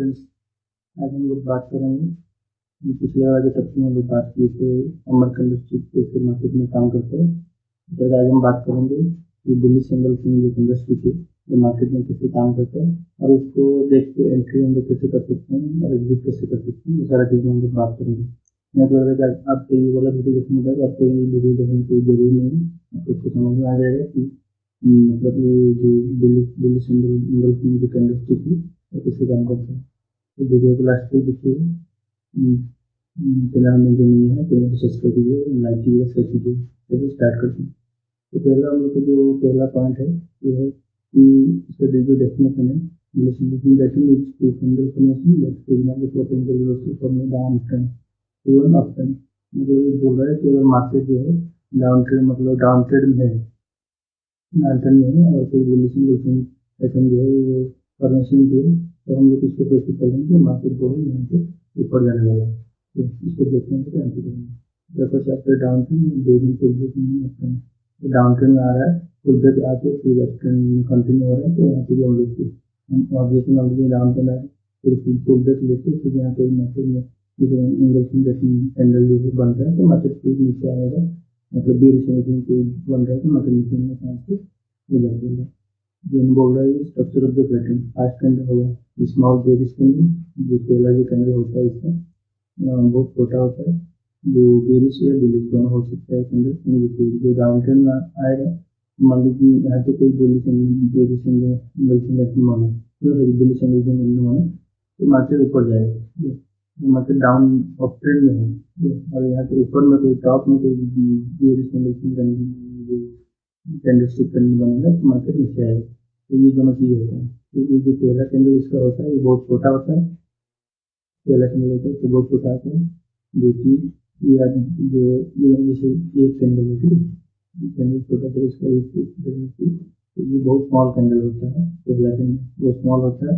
Friends, आज हम लोग बात करेंगे। पिछले वाले टॉपिक में हम लोग बात की थे अमर इंडस्ट्री कैसे मार्केट में काम करते हैं। तो आज हम बात करेंगे कि दिल्ली सिंगल फिल्म एक इंडस्ट्री थी जो मार्केट में कैसे काम करते हैं और उसको देख के एंट्री हम लोग कैसे कर सकते हैं और एग्जिट कैसे कर सकते हैं, ये सारा चीज़ हम लोग बात करेंगे। मैं तो लग रहा है कि आपको ये वाला वीडियो देखने का आपको ये वीडियो देखने की जरूरी नहीं है, आपको उसको समझ में आ जाएगा कि मतलब ये जो दिल्ली सिंगल फिल्म की इंडस्ट्री थी वो कैसे काम करते हैं। तो वीडियो को लास्ट तक देखिए। चैनल में जो नहीं है तो सब्सक्राइब कीजिए, लाइक कीजिए, शेयर कीजिए। चलिए स्टार्ट करते हैं। तो पहला हम लोग का जो पहला पॉइंट है ये है कि इसका वीडियो डेफिनेशन है बोल रहा है कि अगर मार्केट जो है डाउन ट्रेड मतलब डाउन ट्रेड में है, डाउन में है और कोई रिलेशन पैटर्न जो है वो फॉर्मेशन जो है तो हम लोग इसको प्रोसेस करेंगे मार्केट जो है यहाँ से ऊपर जाने वाला है। तो इसको देखने के लिए एंट्री करेंगे। जब आपके डाउन ट्रेंड दो दिन तो डाउन ट्रेंड में आ रहा है तो जब आके फिर अप ट्रेंड कंटिन्यू हो रहा है तो यहाँ पे हम लोग ऑब्जेक्शन ऑलरेडी डाउन ट्रेंड है फिर फुल डेट लेते फिर यहाँ पे मार्केट में कैंडल जो है बन रहा है तो मार्केट फिर नीचे आएगा, मतलब बी रिसेंटिंग पे बन रहा है तो मार्केट नीचे में चांस से मिल जाएगा। जो बोल रहा है structure of the pattern fast candle होगा, स्मॉल बेरिश कैंडल जो पहला जो कैंडल होता है इसका बहुत छोटा होता है, जो बेरिश या बुलिश दोनों हो सकता है कैंडल। जो डाउन ट्रेंड में आएगा मान लीजिए यहाँ पे कोई बेरिश मानो तो मार्केट ऊपर जाएगा, मार्केट डाउन अप ट्रेंड में है और यहाँ पे ऊपर में कोई टॉप में कोई कैंडलस्टिक कैंडल बनेगा तो मार्केट नीचे आएगा। तो ये दोनों चीज़ होता है। तो ये जो पहला कैंडल इसका होता है ये बहुत छोटा होता है, पहला कैंडल होता है तो बहुत छोटा होता है। जो चीज जो जैसे एक कैंडल होती है कैंडल छोटा तो इसका तो ये बहुत स्मॉल कैंडल होता है, पहला कैंडल वो स्मॉल होता है।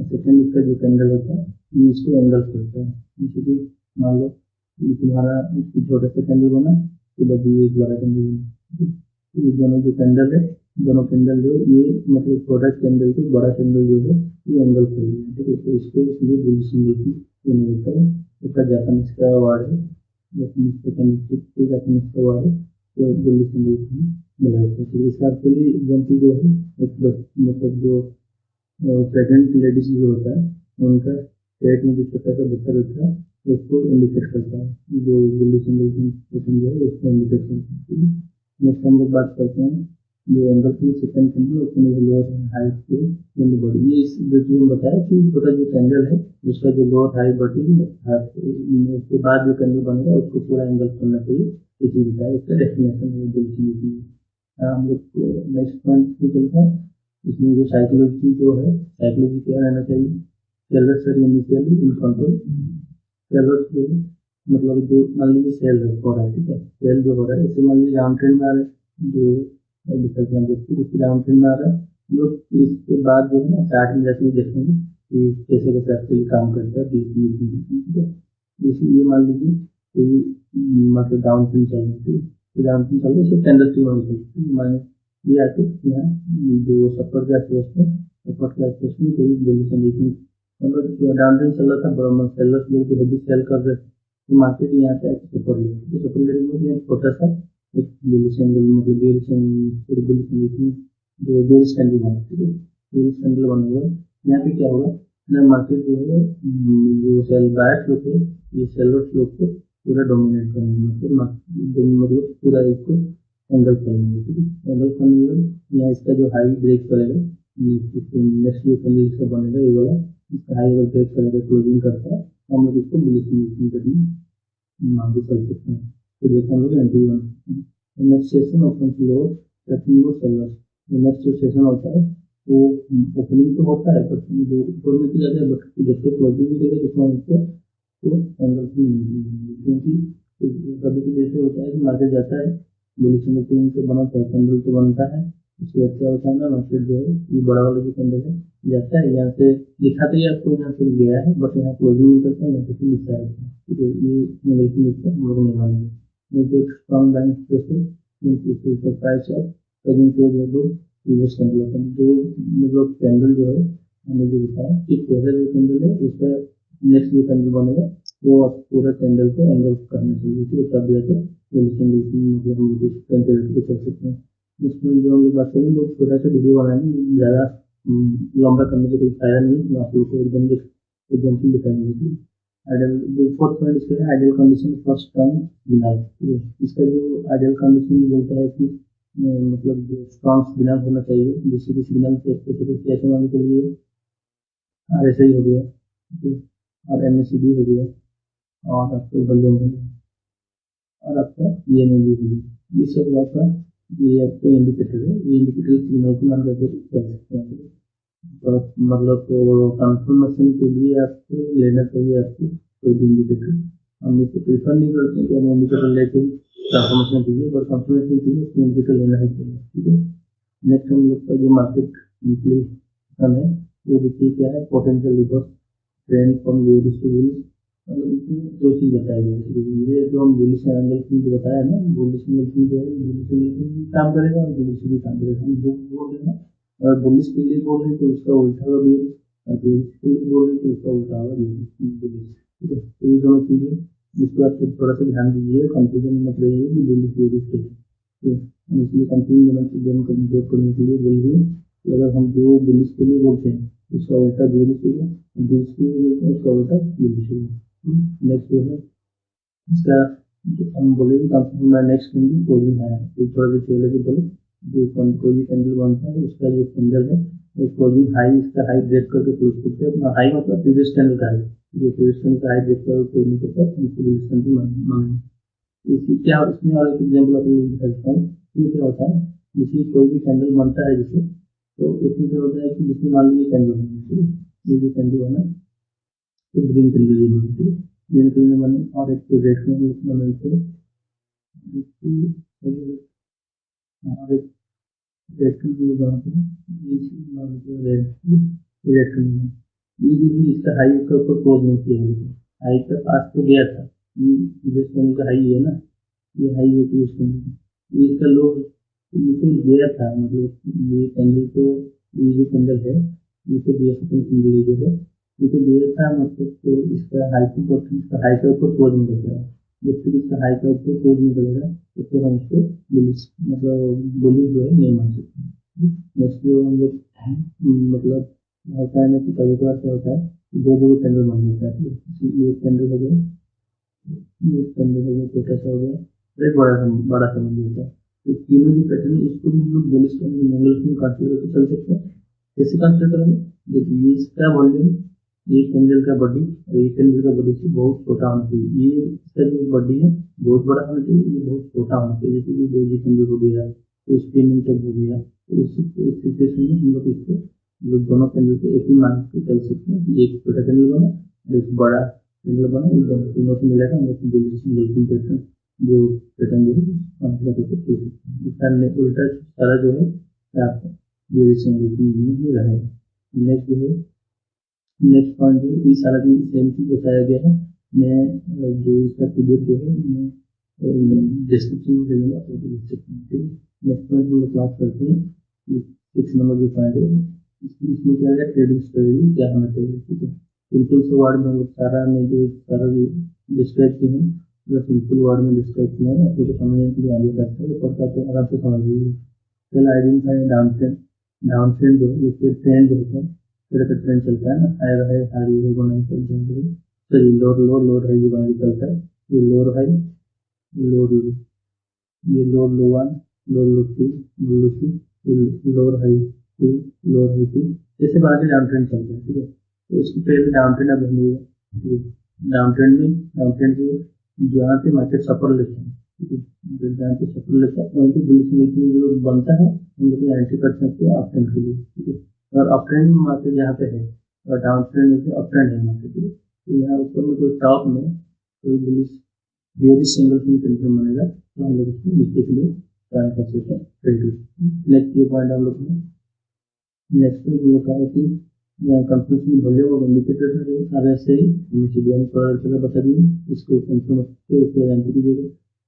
सेकेंड इसका जो कैंडल होता है ये इसको एंगल करता है, जैसे कि मान लो तुम्हारा छोटा सा कैंडल बना तो बस ये बड़ा कैंडल बना। ये दोनों जो कैंडल है दोनों कैंडल जो ये मतलब छोटा कैंडल को बड़ा कैंडल जो है ये एंगल कर रही है, ठीक है। तो इसको इसलिए बुलिश कैंडल मिलता है। इसका जापानीज का वर्ड है, जापानीज का वर्ड है तो बुलिश कैंडल मिला है। तो इसका एक्चुअली एग्जाम्पल जो है मतलब जो प्रेग्नेंट लेडीज जो होता है उनका पेट में जिस प्रकार का बच्चा रहता है उसको इंडिकेट करता है, जो बुलिश कैंडल जो है उसको इंडिकेट करता है। नेक्स्ट हम लोग बात करते हैं जो एंगल की सेकंड कैंडल उसमें लोअर हाई के बॉडी। ये जो चीज बताया कि छोटा जो कैंडल है उसका जो लोअर हाई बॉडी उसके बाद जो कैंडल बनेगा उसको पूरा एंगल करना चाहिए, ये चीज बताया। इसका डेफिनेशन है बिल्कुल। हम लोग नेक्स्ट पॉइंट पे चलते हैं। इसमें जो साइकोलॉजी जो है साइकोलॉजी क्या रहना चाहिए, sellers are initially in control. Sellers मतलब जो मान लीजिए सेल हो रहा है, ठीक है, सेल जो हो रहा है इसे मान लीजिए डाउन ट्रेंड में आ रहा है जो डाउन ट्रेंड में आ रहा है लोग इसके बाद जो है ना चार्ट में जाके देखेंगे कि कैसे कैसे एक्चुअली काम करता है, ठीक है। इसलिए मान लीजिए कि मतलब डाउन ट्रेंड चल रही है तो डाउन ट्रेंड चल रही है टेंडेंसी होगी माने ये आके यहाँ जो सपोर्ट के आसपास में कोई कंडीशन मतलब डाउन ट्रेंड चल रहा था बड़ा सेलर्स लोग जो हेवी सेल कर रहे थे मार्केट यहाँ पे सपोर्ट ले सपोर्ट लेने में छोटा सा एक मतलब जो बेरिश कैंडल बना, ठीक है, बेरिश कैंडल बनेगा। यहाँ पे क्या होगा ना मार्केट जो है जो सेल बायर्स लोग है ये सेलर्स लोग को पूरा डोमिनेट करेंगे, मतलब पूरा इसको एंगल करेंगे, ठीक है। एंगल करने के यहाँ इसका जो हाई ब्रेक करेगा नेक्स्ट जो कैंडल इसका बनेगा ये वाला इसका हाई ब्रेक करेगा क्लोजिंग करता है, हम लोग इसको बुलिश करने मान भी चल सकते हैं। तो देखो हम लोग entry next session open floor sellers. Next जो सेशन होता है वो ओपनिंग तो होता है पर ऊपर में जाता है बट जब तक क्लोजिंग नहीं देगा तो एंगल क्योंकि कभी कभी जैसे होता है कि मार्केट जाता है बुलिश से बनता है कैंडल तो बनता है इससे अच्छा होता है ना मार्केट जो है ये बड़ा वाला जो कैंडल है जाता है यहाँ से दिखाते ही आपको यहाँ से गया है बट यहाँ क्लोजिंग नहीं करता है यहाँ से लिखा रहता है, ठीक है। ये नेगेटिव इसका हम लोग नहीं मानेंगे। जो strong line price of present close है जो प्रीवियस कैंडल होता है जो मतलब कैंडल जो है हमने जो बताया कि पहला जो कैंडल है उसका नेक्स्ट जो कैंडल बनेगा वो पूरा कैंडल को एंगल करना चाहिए कि तब जाके मतलब हम कैंडल को कर सकते हैं। इसमें जो हम बात करेंगे वो छोटा सा वीडियो बनाएंगे, ज़्यादा लंबा करने का कोई फायदा नहीं, आप लोग को एकदम से दिखाएंगे कि आइडियल फोर्थ पॉइंट इसका है ideal condition first term vinyl. इसका जो आइडियल कंडीशन बोलता है कि मतलब जो स्ट्रॉन्ग बिनाल होना चाहिए, जिससे कि सिग्नल कैसे मांगे के लिए RSI हो गया और MACD हो गया और आपको वॉल्यूम हो गया और आपका EMA हो गया। ये सब आपका ये आपका इंडिकेटर है, ये इंडिकेटर सिग्नल को मान करके कर सकते हैं। तो मतलब कंफर्मेशन के लिए आपको लेना चाहिए आपको कोई भी इंडिकेटर। हम इसको प्रेफर नहीं करते कि हम इंडिकेटर लेके कंफर्मेशन के लिए, और कंफर्मेशन के लिए इंडिकेटर लेना ही चाहिए। ठीक है, नेक्स्ट हम लोग का जो मार्केट इंक्लूजन है वो देखिए क्या है, potential reverse trend from bullish to bullish. मतलब इसमें दो चीज बताई गई, ये जो हम बुलिश एंगल की जो बताया ना, बुलिश एंगल की जो है बुलिश भी काम करेगा और बुलिश भी काम करेगा। हम जो बोल रहे हैं और बुलिश के लिए बोल रहे हैं तो उसका उल्टा हुआ बुलिश, और बुलिश के लिए बोल रहे हैं तो उसका उल्टा हुआ बुलिश। ठीक है, तो ये दोनों चीजें इसको आप थोड़ा सा ध्यान दीजिए, कंफ्यूजन मत रहिए कि बुलिश बुलिश के। इसलिए कंफ्यूजन कमजोर करने के लिए बोल रहे हैं कि अगर हम जो बुलिश के लिए बोलते हैं उसका उल्टा बुलिश होगा, बुलिश के लिए बोलते हैं उसका उल्टा बुलिश होगा। नेक्स्ट जो है इसका हम बोलेंगे कंफर्म नेक्स्ट कैंडल क्लोजिंग है, तो थोड़ा सा पहले भी बोले जो कोई भी कैंडल बनता है उसका जो कैंडल है वो क्लोजिंग हाई, इसका हाई ब्रेक करके क्लोज करते हैं। हाई मतलब प्रीवियस कैंडल का है, जो प्रीवियस कैंडल का हाई ब्रेक करके क्लोज नहीं करता है प्रीवियस कैंडल मानेंगे। इसकी क्या इसमें और एक एग्जाम्पल आपको दिखाता हूँ। ये क्या होता है, जैसे कोई भी कैंडल बनता है जैसे, तो इसमें क्या होता है कि जिसमें मान लीजिए कैंडल बना, ये जो कैंडल बना तो ग्रीन कैंडल बनती है, ग्रीन कैंडल बने और एक रेड कैंडल बनते हैं और एक रेड कैंडल बनाते हैं। रेड कैंडल ये जो है इसका हाई के ऊपर क्लोज नहीं किया है, हाई के पास तो गया था, ये कैंडल का हाई है ना, ये हाई है तो ये इसका लो ये तो गया था, मतलब ये कैंडल तो ये जो कैंडल है ये तो गया कैंडल जो है ये तो गया था, मतलब तो इसका हाई की पोर्शन इसका हाई के ऊपर क्लोज नहीं कर रहा है। जब तक इसका हाई के ऊपर क्लोज नहीं करेगा तो फिर हम इसको बुलिश मतलब बुलिश जो है नहीं मान सकते। नेक्स्ट जो हम लोग मतलब होता है ना कि कभी कभार क्या होता है, दो कैंडल मान लेता है, ये कैंडल हो गया, ये कैंडल हो गया, छोटा सा हो गया, एक बड़ा सा बन जाता है। तो तीनों जो पैटर्न है इसको भी हम लोग बुलिश कैंडल एंगल में कंसीडर करके चल सकते हैं। कैसे कंसीडर करेंगे, देखिए इसका वॉल्यूम ये कैंडल का बॉडी और ये कैंडल का बॉडी से बहुत छोटा होना चाहिए, ये इसका जो बॉडी है बहुत बड़ा होना चाहिए, ये बहुत छोटा होना चाहिए। जैसे कि दो जी कैंडल हो गया तो स्पिनिंग तक हो गया, तो उस सिचुएशन में हम लोग इसको लोग दोनों कैंडल को एक ही मान के चल सकते हैं कि एक छोटा कैंडल बना एक बड़ा कैंडल बना, इन दोनों तीनों को मिलाकर हम लोग पैटर्न जो पैटर्न जो है उल्टा सारा जो है आपका रहेगा। नेक्स्ट जो है नेक्स्ट पॉइंट है, ये सारा भी सेम चीज बताया गया है। मैं जो इसका पीडीएफ जो है मैं डिस्क्रिप्शन में दे दूंगा, आप लोग देख सकते हैं। नेक्स्ट पॉइंट हम लोग बात करते हैं 6 नंबर जो पॉइंट है, इसमें क्या है ट्रेडिंग स्ट्रेटजी क्या होना चाहिए। ठीक है, सिंपल से वर्ड में सारा में जो सारा डिस्क्राइब किए हैं, जो सिंपल वर्ड में डिस्क्राइब किए हैं, आपको समझने के लिए आगे करते हैं पढ़ता तो आराम से समझ लीजिए। चल आइडेंटिफाई डाउन ट्रेंड जो है ट्रेंड होता है, तरह का ट्रेंड चलता है ना, हायर हाई हाई लो बनाई चलते हैं, सॉरी लोर हाई जो बनाई चलता है, ये लोर हाई लोर लो, ये लोर लो 1 लोर लो 2 लोर हाई 2 लोर हाई 2 जैसे बना के डाउन ट्रेंड चलता है। ठीक है, तो इसको पहले डाउन ट्रेंड अब बनेगा, डाउन ट्रेंड में जहाँ से मार्केट सफर लेते हैं, ठीक है, जहाँ से सफर लेता है वहीं पे बुलिश जो बनता है हम लोग एंट्री कर सकते हैं अप ट्रेंड के लिए। ठीक है, और अप ट्रेंड मार्केट जहाँ पे है और डाउन ट्रेंड में अप ट्रेंड है मार्केट, तो यहाँ ऊपर में कोई टॉप में कोई बुलिश बेयरिश सिंगल कैंडल बनेगा तो हम लोग इसको नीचे के लिए प्लान कर सकते हैं ट्रेड। नेक्स्ट ये पॉइंट हम लोग नेक्स्ट हम लोग कहा कि कंपनी भले वो इंडिकेटर RSI बता दिए, इसको कंफर्म एंट्री कीजिएगा।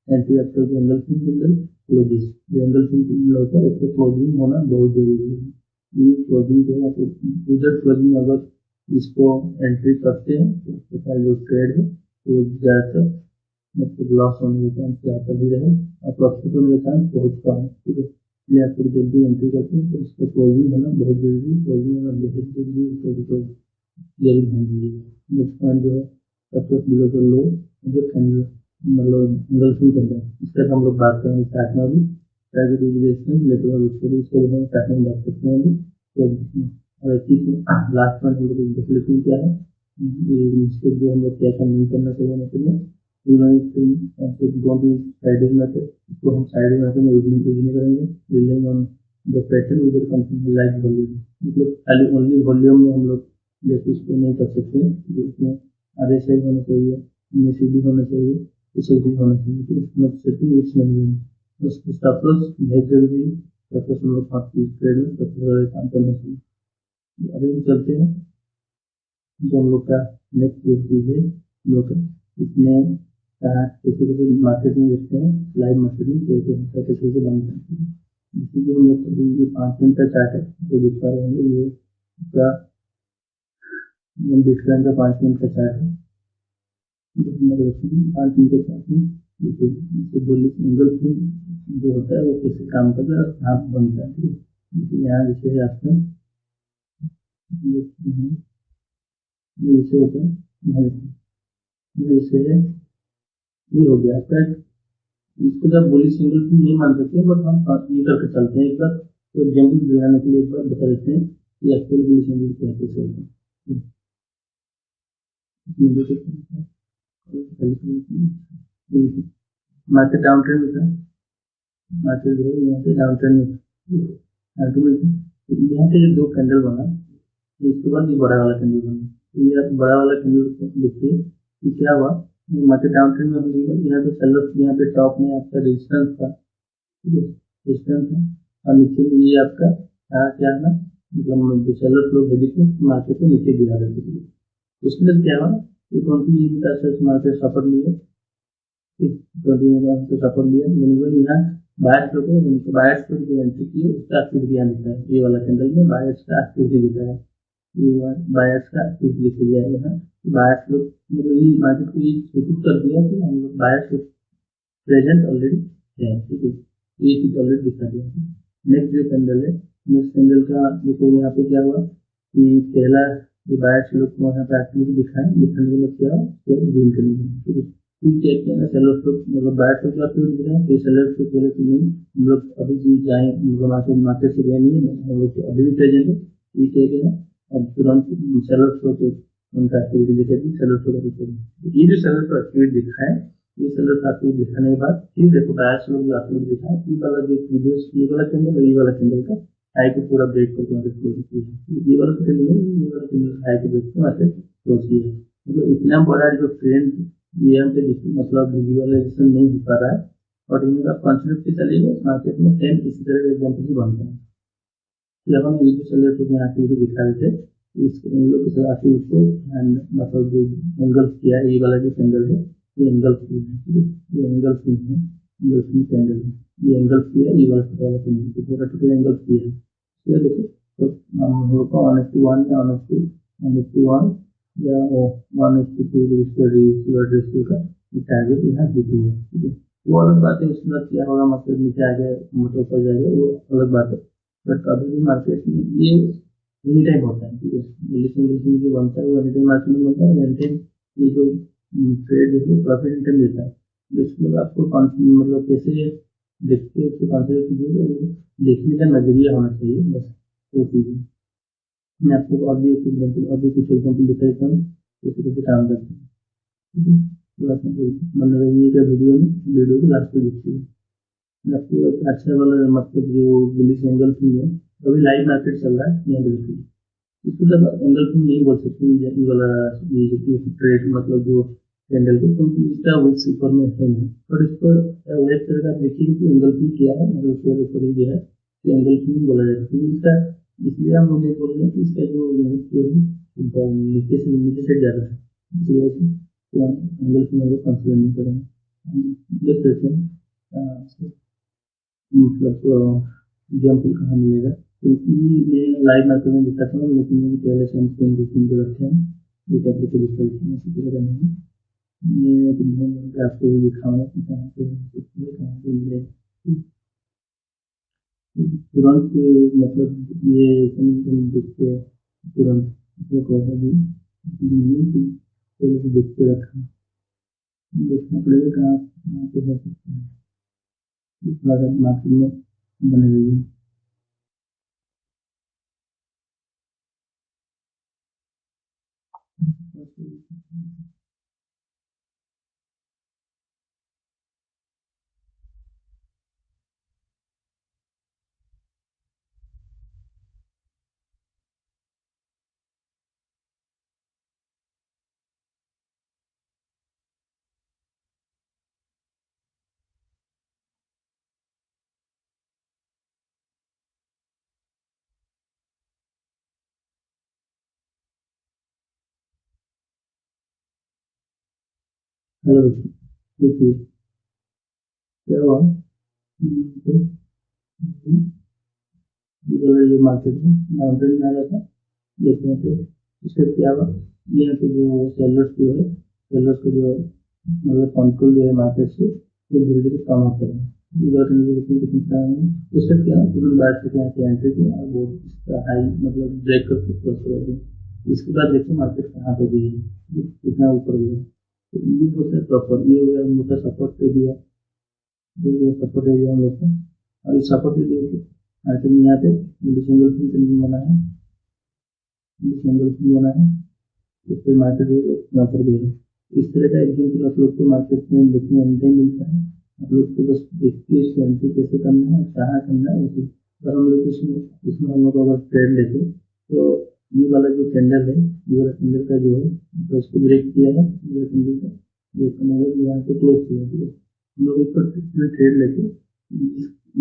एंट्री आफ्टर जो एंगल फिन कैंडल क्लोजिंग, जो एंगल फिन कैंडल होता है उसको क्लोजिंग होना बहुत जरूरी है। ये क्लोजिंग जो है आपको यूजर क्लोजिंग अगर इसको एंट्री करते हैं तो उसके साथ जो ट्रेड है वो ज़्यादातर मतलब लॉस होने का चांस ज़्यादा भी रहे और प्रॉफिट होने का चांस बहुत कम है। ठीक है, इसलिए आप जब भी एंट्री करते हैं तो उसका क्लोजिंग होना बहुत जरूरी है। क्लोजिंग होना जैसे जरूरी उसको जरूर ध्यान दीजिएगा। नेक्स्ट पॉइंट जो है सबसे बिलो तो लो जो मतलब इंगल्फिंग करता है, इस पर हम लोग बात करेंगे चार्ट में भी। प्राइवेट यूटिलाइजेशन नेटवर्क उसके लिए हम चार्ट में बात करते हैं अभी। तो लास्ट पॉइंट हम लोग इंगल्फिंग क्या है, मिस्टेक जो हम लोग क्या नहीं करना चाहिए मतलब साइडेड मेथड, इसको हम साइडेड मेथड में यूज नहीं करेंगे। Relying on the pattern with confirm like volume, मतलब खाली ओनली वॉल्यूम में हम लोग जैसे इसको नहीं कर सकते, इसमें आधे साइड होना चाहिए, सीधी होना चाहिए, भी होना चाहिए। तो इसमें सेटिंग इट्स नहीं है उसको स्टॉप लॉस बहुत जरूरी है। स्टॉप लॉस हम लोग 5 ट्रेड में सबसे ज़्यादा काम करना चाहिए। अभी हम चलते हैं जो हम लोग का नेक्स्ट चीज है हम लोग इसमें कैसे कैसे मार्केटिंग देखते हैं, लाइव मार्केटिंग कैसे कैसे कैसे बंद करते हैं। इसीलिए हम लोग अभी 5 दिन का चार्ट है जो दिख पा रहे हैं, ये इसका बिटकॉइन का 5 दिन का चार्ट है। 5 दिन के चार्ट में जो होता है वो कैसे काम करता है और कहाँ बनता है। यहाँ जैसे आपका जैसे होता है जैसे ये हो गया आपका, इसको जब बोली सिंगल की नहीं मान सकते बट हम ये करके चलते हैं एक बार, तो एग्जाम्पल दिखाने के लिए एक बार बता देते हैं कि एक्चुअल बोली सिंगल कैसे चलते हैं। मार्केट डाउन ट्रेंड होता है, मार्केट जो है यहाँ पे डाउन ट्रेंड होता है। यहाँ पे जो 2 कैंडल बना इसके बाद ये बड़ा वाला कैंडल बना, ये बड़ा वाला कैंडल देखिए कि क्या हुआ। मार्केट डाउन ट्रेंड में यहाँ पे सेलर, यहाँ पे टॉप में आपका रेजिस्टेंस था, रेजिस्टेंस है और नीचे में ये आपका क्या है मतलब जो सेलर लोग है मार्केट को नीचे गिरा रहे थे। उसके बाद क्या हुआ, ये 20 मार्केट सपोर्ट लिया, 20 सपोर्ट लिया, यहाँ बायर्स लोग बायर्स को जो एंट्री की उसका एक्टिविटी यहाँ दिखता है। ये वाला कैंडल में बायर्स का एक्टिविटी दिखता है, ये बायर्स का एक्टिविटी लिख दिया है यहाँ। बायर्स लोग मतलब ये मार्केट को ये सूचित कर दिया कि हम लोग बायर्स प्रेजेंट ऑलरेडी है। ठीक है, ये चीज ऑलरेडी दिखा दिया। नेक्स्ट जो कैंडल है, नेक्स्ट कैंडल का देखो यहाँ पे क्या हुआ कि पहला जो बायर्स लोग को यहाँ पे एक्टिविटी दिखाए, दिखाने के लिए क्या तो ग्रीन करेंगे। ठीक है, फिर क्या किया ना सेलर्स लोग मतलब बायर्स लोग एक्टिविटी दिखाए, फिर सेलर्स लोग बोले कि नहीं हम लोग अभी भी जाए, मतलब मार्केट से गए नहीं है, हम लोग अभी भी प्रेजेंट है। ये क्या किया अब तुरंत सेलर्स लोग उनका एक्टिविटी दिखेगी, सेलर्स लोग ये जो सेलर्स को एक्टिविटी दिखाए, ये सेलर्स आपको दिखाने के बाद फिर देखो बायर्स लोग जो आपको दिखाए, ये वाला जो वीडियोस ये वाला कैंडल और ये वाला कैंडल का हाई को पूरा ब्रेक करके मार्केट क्लोज किया। ये वाला कैंडल है, ये वाला कैंडल हाई को ब्रेक करके मार्केट क्लोज किया। मतलब इतना बड़ा जो ट्रेंड ये हम पे मतलब विजुअलाइजेशन नहीं हो पा रहा है और इनका कॉन्सेप्ट से चलेगा मार्केट में सेम इसी तरह का एग्जाम्पल भी बनता है। जब हम ये जो सेलर को यहाँ एक्टिविटी दिखा रहे थे इन लोग के साथ उसको मतलब जो एंगल किया है, ये वाला जो कैंडल है ये एंगल की है, ये एंगल की है, एंगल की कैंडल है, ये एंगल की है, ये वाला कैंडल पूरा टोटल एंगल की है। तो देखो तो हम लोग को 1:1 या 1:1 या 1:2 का टारगेट यहाँ दिखी है। ठीक है, वो अलग बात है, उसके बाद क्या होगा मतलब नीचे आ गया मोटर पर जाएगा वो अलग बात है। बट अभी भी मार्केट में ये एनी टाइम होता है। ठीक है, लिस्टिंग जो बनता है वो एनी टाइम मार्केट में बनता है, एनी टाइम ये जो ट्रेड है प्रॉफिट एनी टाइम देता है। इसमें आपको मतलब कैसे देखते हैं कॉन्सेप्ट कीजिए, देखने का नजरिया होना चाहिए बस, वो चीज़ मैं आपको अभी कुछ एग्जाम्पल दिखा देता हूँ कैसे कैसे काम करते हैं। ठीक है, तो आपको मन रहिएगा वीडियो को लास्ट में देखिए। आपको एक अच्छा वाला मतलब जो बुलिश एंगल की है, अभी लाइव मार्केट चल रहा है यहाँ देखिए, इसको जब एंगल की नहीं बोल सकते ये वाला ये ट्रेड मतलब जो कैंडल की, क्योंकि इसका विक्स ऊपर में है नहीं, और इस पर वेट करके आप देखिए कि एंगल की क्या है, मतलब उसके ऊपर ही जो है कि एंगल की नहीं बोला जाता है इसका, इसलिए हम उन्हें बोल रहे हैं कि इसका जो नीचे से ज्यादा है, इसी वजह से एंगल की हम लोग कंसिडर नहीं करेंगे। देख लेते हैं मतलब एग्जाम्पल कहाँ मिलेगा। क्योंकि ये लाइव मार्केट में दिखाता हूँ, लेकिन ये पहले से हम स्क्रीन बुकिंग को रखे हैं, ये कैसे को डिस्कस इसी तरह रहेंगे। ये आपको भी दिखाऊंगा कि कहाँ पे मिले तुरंत, मतलब ये देखते तुरंत देखते रखा देखना पड़ेगा कहाँ पे हो सकता है, इस बार मार्केट में बने हुए। हेलो देखिए क्या हुआ, ये मार्केट में डाउनट्रेंड में आ रहा था, देखते हैं तो इससे क्या हुआ, यहाँ पे जो सेलर्स जो है, सेलर्स को जो मतलब कंट्रोल जो है मार्केट से वो धीरे धीरे कम होता है। उससे क्या बाहर से यहाँ पे एंट्री किया और वो इसका हाई मतलब ब्रेक करके क्रॉस कर गया। इसके बाद देखिए मार्केट कहाँ पे गई है, कितना ऊपर गया, तो ये होता है प्रॉपर, ये हो गया हम लोग का सपोर्ट पे दिया, सपोर्ट एरिया हम लोग का, और इस सपोर्ट एरिया पे मार्केट में यहाँ पे सिंगल बना है, सिंगल बना है, इस पर मार्केट यहाँ पर गई है। इस तरह का एग्जाम्पल आप लोग को मार्केट में देखने नहीं मिलता है, आप लोग को बस देखते हैं इसको एंट्री कैसे करना है, कहाँ करना है। अगर हम लोग इसमें हम लोग अगर ट्रेड लेते तो ये वाला जो कैंडल है, ये वाला कैंडल का जो है तो इसको ब्रेक किया है, ये कैंडल का यहाँ पे क्लोज किया है, हम लोग ऊपर ट्रेड लेके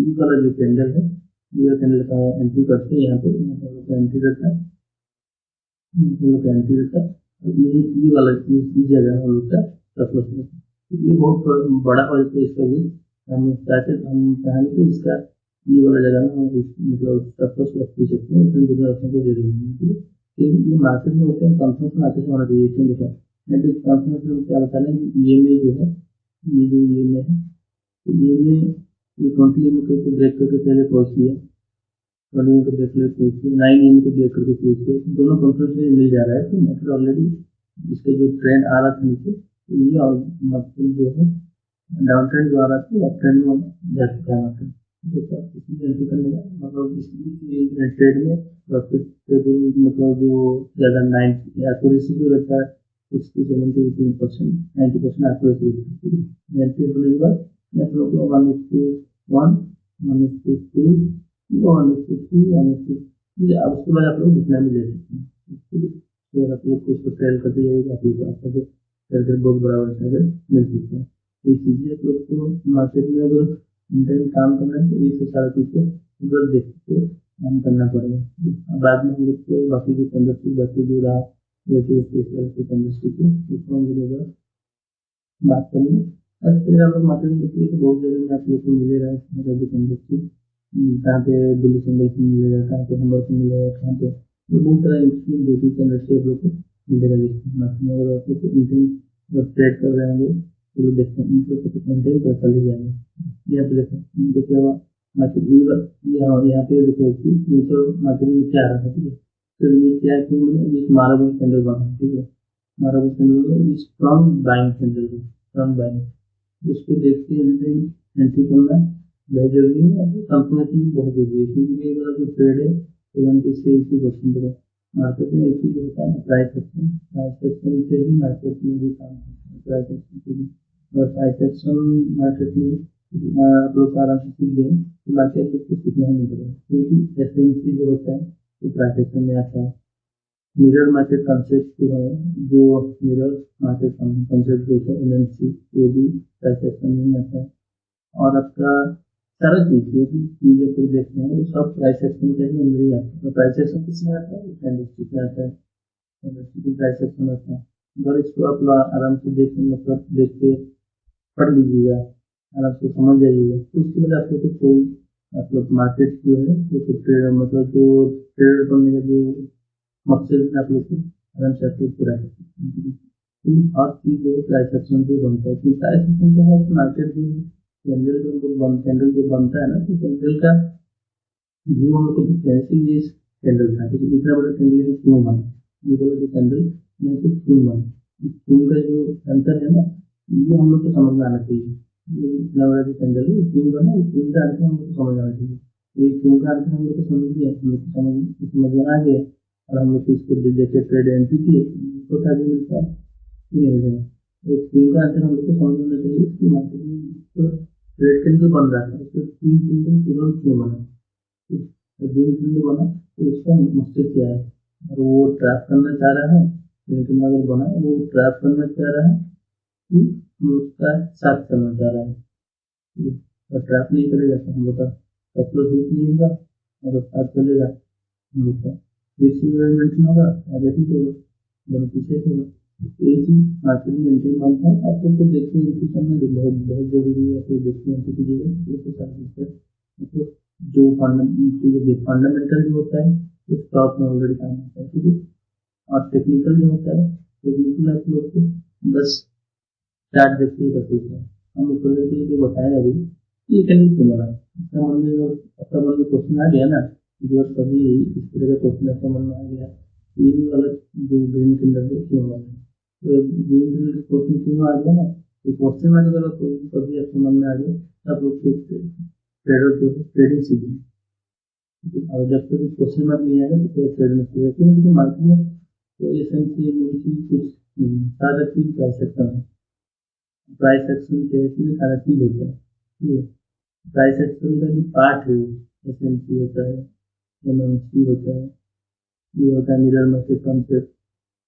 ये वाला जो कैंडल है, ये वाला कैंडल का एंट्री करते हैं, यहाँ पे एंट्री करता है, एंट्री करता है, ये वाला इस जगह हम लोग का सप्लस है। ये बहुत बड़ा हो जाता है इसका भी, हम चाहते हम चाहेंगे कि इसका ये वाला जगह में मतलब सप्लस रख सकते हैं, इसमें गुजरात को दे देंगे। ये मार्केट में होते हैं कंफर्मेशन मार्केट में होना चाहिए, क्यों देखो कंफर्मेशन क्या बता रहे हैं, ये में जो है, ये जो ये में है, तो ये में ये 20 एम को ब्रेक करके पहले पहुंच किया, 20 एम को ब्रेक करके पहुंच किया, 9 एम को ब्रेक करके पहुंच किया, दोनों कंफर्मेशन मिल जा रहा है, तो मतलब ऑलरेडी इसके जो ट्रेंड आ रहा था नीचे, ये और मतलब जो है डाउन ट्रेंड जो आ रहा था अप ट्रेंड में जा चुका है मार्केट, इसमें एंट्री करने का मतलब इस ट्रेड में प्रॉफिट मतलब जो ज़्यादा 90 एक्यूरेसी जो रहता है 60-70% 90% एक्यूरेसी एंट्री होने के बाद नेट लोग 1:1 1:2 1:3 1:3 अब उसके बाद आप लोग जितना भी ले सकते हैं, फिर आप लोग उसको ट्रेल करते जाइएगा, आपको बहुत बड़ा मिल सकता है। तो चीजें आप लोग को मार्केट में अगर इंटरनेट काम करना है तो ये सारा चीज को उधर देख के काम करना पड़ेगा। बाद में हम लोग को बाकी जो इंडस्ट्री बाकी जो रहा जैसे इंडस्ट्री के उसको हम लोग बात करेंगे। अच्छे हम लोग मार्केट में देखिए तो बहुत जगह में आप लोग को मिलेगा इंडस्ट्री, कहाँ पे दिल्ली से मिलेगा, कहाँ पे नंबर से मिलेगा, कहाँ पे बहुत सारा इंडस्ट्री आप लोग को मिलेगा। अगर आप लोग ट्रेड कर रहे होंगे तो देखते हैं इनको मेंटेन कर चले जाएंगे। यहाँ पे देखें इनको क्या हुआ मार्केट यहाँ पे देखो ये तो मार्केट में क्या आ रहा है, ठीक है, तो ये क्या है कि एक मार्बल कैंडल बना, ठीक है, marble candle strong buying candle है, स्ट्रॉन्ग बाइंग, इसको देखते हैं एंट्री करना बहुत जरूरी है, कंफर्मेशन बहुत जरूरी है, क्योंकि ये वाला जो ट्रेड है तुरंत इससे 80% का मार्केट में एक चीज होता है प्राइस एक्शन से ही मार्केट में भी काम करता है, प्राइस एक्शन से भी, और प्राइस एक्शन मार्केट में लोग आराम से सीख गए तो मार्केट को सीखना ही नहीं पड़ेगा, क्योंकि एफएमसी जो होता है वो प्राइस एक्शन में आता है। मिरर मार्केट कंसेप्ट जो है, जो मिरर मार्केट कंसेप्ट जो है एलएनसी वो भी प्राइस एक्शन में आता है, और आपका सारा चीज जो भी चीजें को देखते हैं वो सब प्राइस एक्शन के अंदर ही आता है। तो प्राइस एक्शन किसमें आता है, इंडस्ट्री में आता है, इंडस्ट्री की प्राइस एक्शन आता है। अगर इसको आप आराम से देख मतलब देख के पढ़ लीजिएगा, आराम से समझ जाइएगा, तो उसके बाद आपको कोई आप लोग मार्केट जो है जो ट्रेड मतलब जो ट्रेड करने का जो मकसद आप लोग को आराम से आप लोग पूरा कर सकते हैं। हर चीज जो है प्राइस सेक्शन पे बनता है, कि प्राइस सेक्शन जो है मार्केट जो कैंडल कैंडल जो बनता है ना, तो कैंडल का व्यू हम लोग को दिखता है कि ये कैंडल था, तो इतना बड़ा कैंडल क्यों बना, ये बोला जो कैंडल नहीं तो क्यों बना, क्यों का जो अंतर है ना, ये हम लोग को समझ में आना चाहिए। ये इतना बड़ा जो कैंडल है क्यों बना, क्यों का आंसर हम लोग को समझ आना चाहिए। ये क्यों का आंसर हम लोग को समझ गया, हम लोग को समझ में आ गया, और हम लोग को इसको जैसे ट्रेड एंट्री की तो भी मिलता है, ये मिल जाएगा। तो क्यों का आंसर हम लोग को समझ में आना चाहिए कि मार्केट में ट्रेड कैंडल बन रहा है, उसको तीन कैंडल क्यों बना, जो इसलिए बना तो इसका मकसद क्या है, और वो ट्रैप करना चाह रहा है, लेकिन अगर बना वो ट्रैप करना चाह रहा है कि उसका साथ करना चाह रहा है, और ट्रैप नहीं करेगा तो हम लोग का सप्लो ठीक नहीं होगा, और साथ चलेगा हम लोग का मेंशन होगा, आगे ठीक होगा, दोनों पीछे होगा। एक ही मार्केट में मेंटेन बनता है, आप सबको देखते हैं कि करना बहुत बहुत जरूरी है, तो देखते हैं किसी जगह ये साथ मतलब जो फंडामेंटल जो होता है उस टॉप में ऑलरेडी काम होता है, ठीक है। और टेक्निकल जो होता है, टेक्निकल आप लोग को बस चार्ट देखते ही बता है, हम ऊपर देखिए जो बताया अभी ये कैंडल क्यों बना, इसका मन में आपका मन में क्वेश्चन आ गया ना, जो कभी इस तरह का क्वेश्चन आपका मन में आ गया, ये भी अलग जो ग्रीन कैंडल है क्यों बना, तो ग्रीन कैंडल का क्वेश्चन क्यों आ गया ना, तो क्वेश्चन आने वाला कभी आपके मन में आ गया, आप लोग ट्रेडर जो ट्रेडिंग सीखें, और जब तक क्वेश्चन मार्क नहीं आएगा तो ट्रेड में सीखें, क्योंकि मार्केट में तो एसेंशियल कुछ सारा चीज प्राइस सेक्शन है, प्राइस सेक्शन के सारा चीज होता है, प्राइस सेक्शन का भी पार्ट है, एसेंशियल होता है, एमएमसी होता है, ये होता है मिरर मार्केट कॉन्सेप्ट,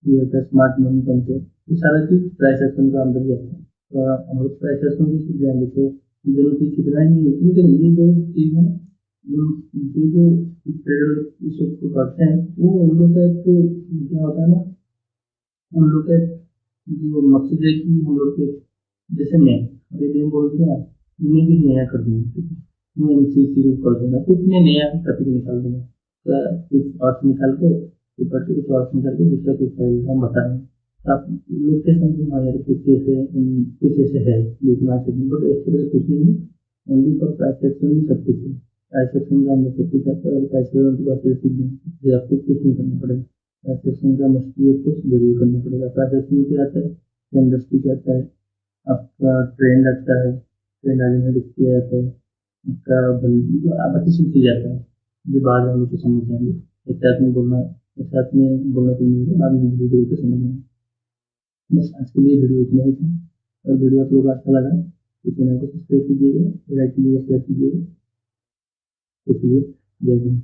ये होता है स्मार्ट मनी कॉन्सेप्ट, ये सारा चीज प्राइस सेक्शन का अंदर ही आता है। तो हम लोग प्राइस सेक्शन भी सीख जाएंगे तो दोनों चीज सीखना ही नहीं है, लेकिन ये जो चीज है जो ट्रेडर इस को करते हैं वो उन लोग का क्या होता है ना, उन लोग का जो मकसद है कि हम लोग के जैसे मैं अभी बोलते हैं मैं भी नया कर दूंगा, मैं इसी चीज कर दूंगा, कुछ मैं नया टॉपिक निकाल दूंगा, कुछ अर्थ निकाल के ऊपर से कुछ अर्थ निकाल के दूसरा कुछ हम बता रहे हैं, आप लोग के समझ में आ जाए कुछ ऐसे है लेकिन मार्केट में, बट इस तरह कुछ नहीं, ओनली फॉर प्राइस सेक्शन में सब कुछ है, प्राइस सेक्शन का हमने सब कुछ आता है, और प्राइस सेक्शन की बात है आपको कुछ नहीं करना पड़ेगा, प्राइस सेक्शन का मस्ती कुछ जरूर करना पड़ेगा, प्राइस सेक्शन क्या आता है, इंडस्ट्री क्या आता है, आपका ट्रेंड आता है, ट्रेंड आगे में दिखते जाता है, आपका बाकी सीखी जाता है, जो बाद हम लोग को समझ जाएंगे, एक साथ में बोलना तो नहीं है, बाद में वीडियो को समझना। बस आज के लिए वीडियो इतना ही था, और वीडियो आप लोग अच्छा लगा तो चैनल को सब्सक्राइब कीजिएगा, लाइक कीजिएगा, शेयर कीजिएगा, तो जय हिंद।